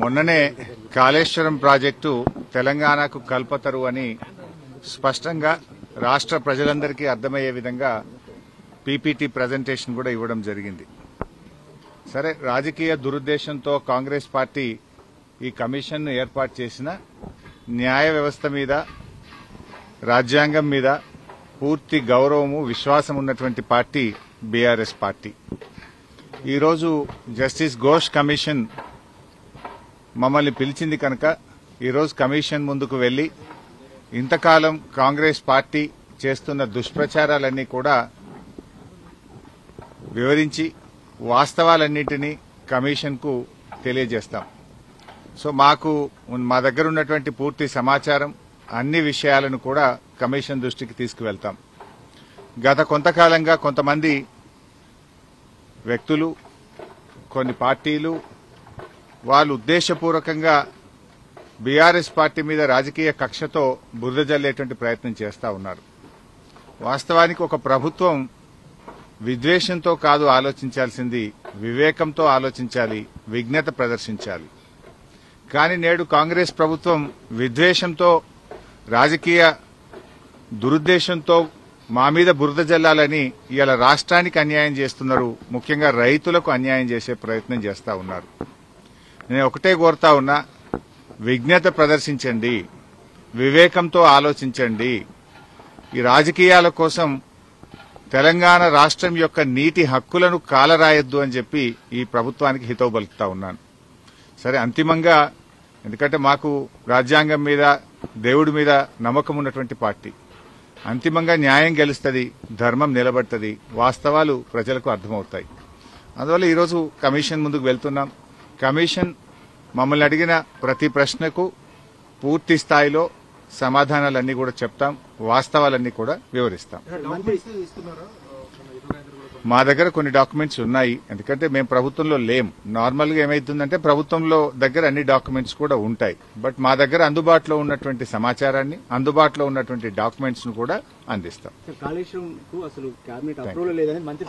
మొన్ననే కాళేశ్వరం ప్రాజెక్టు తెలంగాణకు కల్పతరు అని స్పష్టంగా రాష్ట్ర ప్రజలందరికీ అర్థమయ్యే విధంగా పీపీటీ ప్రజెంటేషన్ కూడా ఇవ్వడం జరిగింది. సరే, రాజకీయ దురుద్దేశంతో కాంగ్రెస్ పార్టీ ఈ కమిషన్ను ఏర్పాటు చేసిన న్యాయ వ్యవస్థ మీద, రాజ్యాంగం మీద పూర్తి గౌరవము, విశ్వాసం ఉన్నటువంటి పార్టీ బీఆర్ఎస్ పార్టీ. ఈరోజు జస్టిస్ ఘోష్ కమిషన్ మమ్మల్ని పిలిచింది కనుక ఈరోజు కమిషన్ ముందుకు వెళ్లి ఇంతకాలం కాంగ్రెస్ పార్టీ చేస్తున్న దుష్ప్రచారాలన్నీ కూడా వివరించి వాస్తవాలన్నింటినీ కమిషన్కు తెలియజేస్తాం. సో మా దగ్గర ఉన్నటువంటి పూర్తి సమాచారం, అన్ని విషయాలను కూడా కమిషన్ దృష్టికి తీసుకువెళ్తాం. గత కొంతకాలంగా కొంతమంది వ్యక్తులు, కొన్ని పార్టీలు వాళ్ళు ఉద్దేశపూర్వకంగా బీఆర్ఎస్ పార్టీ మీద రాజకీయ కక్షతో బురద జల్లేటువంటి ప్రయత్నం చేస్తా ఉన్నారు. వాస్తవానికి ఒక ప్రభుత్వం విద్వేషంతో కాదు ఆలోచించాల్సింది, వివేకంతో ఆలోచించాలి, విజ్ఞత ప్రదర్శించాలి. కానీ నేడు కాంగ్రెస్ ప్రభుత్వం విద్వేషంతో, రాజకీయ దురుద్దేశంతో మా మీద బురద జల్లాలని ఇవాళ రాష్ట్రానికి అన్యాయం చేస్తున్నారు. ముఖ్యంగా రైతులకు అన్యాయం చేసే ప్రయత్నం చేస్తా ఉన్నారు. నేను ఒకటే కోరుతా ఉన్నా, విజ్ఞత ప్రదర్శించండి, వివేకంతో ఆలోచించండి. ఈ రాజకీయాల కోసం తెలంగాణ రాష్ట్రం యొక్క నీటి హక్కులను కాలరాయొద్దు అని చెప్పి ఈ ప్రభుత్వానికి హితవు పలుకుతా ఉన్నాను. సరే, అంతిమంగా ఎందుకంటే మాకు రాజ్యాంగం మీద, దేవుడి మీద నమ్మకం ఉన్నటువంటి పార్టీ, అంతిమంగా న్యాయం గెలుస్తుంది, ధర్మం నిలబడుతుంది, వాస్తవాలు ప్రజలకు అర్థమవుతాయి. అందువల్ల ఈరోజు కమిషన్ ముందుకు వెళ్తున్నాం. కమిషన్ మమ్మల్ని అడిగిన ప్రతి ప్రశ్నకు పూర్తి స్థాయిలో సమాధానాలన్నీ కూడా చెప్తాం, వాస్తవాలన్నీ కూడా వివరిస్తాం. మా దగ్గర కొన్ని డాక్యుమెంట్స్ ఉన్నాయి, ఎందుకంటే మేము ప్రభుత్వంలో లేం. నార్మల్ గా ఏమైతుందంటే ప్రభుత్వంలో దగ్గర అన్ని డాక్యుమెంట్స్ కూడా ఉంటాయి. బట్ మా దగ్గర అందుబాటులో ఉన్నటువంటి సమాచారాన్ని, అందుబాటులో ఉన్నటువంటి డాక్యుమెంట్స్ ను కూడా అందిస్తాం. కాళేశ్వరం అసలు కేబినెట్ అప్రూవల్ లేదని మంత్రి